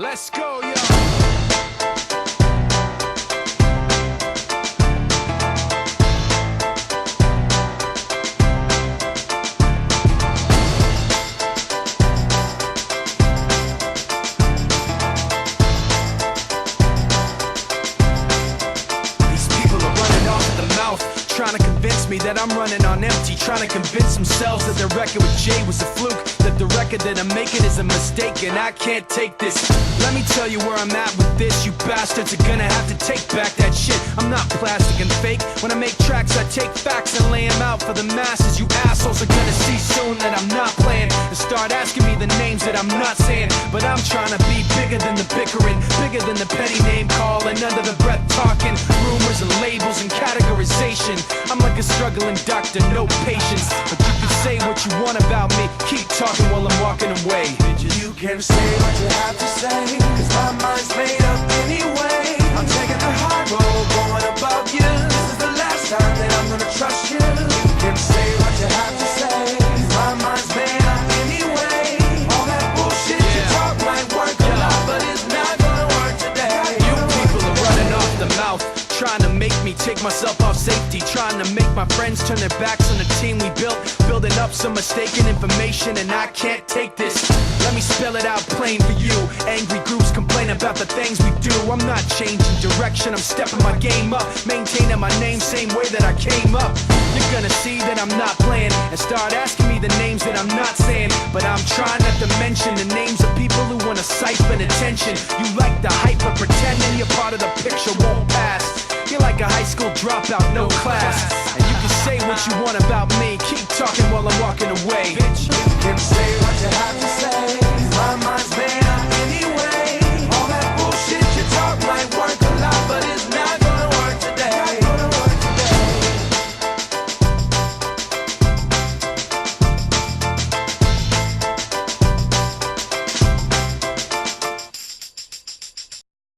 Let's go, yo. Trying to convince me that I'm running on empty, trying to convince themselves that their record with Jay was a fluke, that the record that I'm making is a mistake, and I can't take this. Let me tell you where I'm at with this. You bastards are gonna have to take back that shit. I'm not plastic and fake. When I make tracks, I take facts and lay them out for the masses. You assholes are gonna see soon that I'm not playing and start asking me the names that I'm not saying. But I'm trying to be bigger than the bickering, bigger than the petty name calling, under the breath talking, rumors and labels and categorization. I'm like a struggling doctor, no patience. But you can say what you want about me, keep talking while I'm walking away. You can say what you have to say, cause my mind's made up anyway. I'm taking the high road, going above you. This is the last time that I'm gonna trust you. You can say what you have to say, cause my mind's made up anyway. All that bullshit you talk might work a lot, but it's not gonna work today. You people are running off the mouth, trying to make me take myself off safety, trying to make my friends turn their backs on the team we built, building up some mistaken information, and I can't take this. Let me spell it out plain for you. Angry groups complain about the things we do. I'm not changing direction, I'm stepping my game up, maintaining my name same way that I came up. You're gonna see that I'm not playing and start asking me the names that I'm not saying. But I'm trying not to mention the names of people who wanna siphon attention. You like the hype, but pretending you're part of the picture won't pass. You're like a high school dropout, no class. And you can say what you want about me, keep talking while I'm walking away. Bitch, you can say what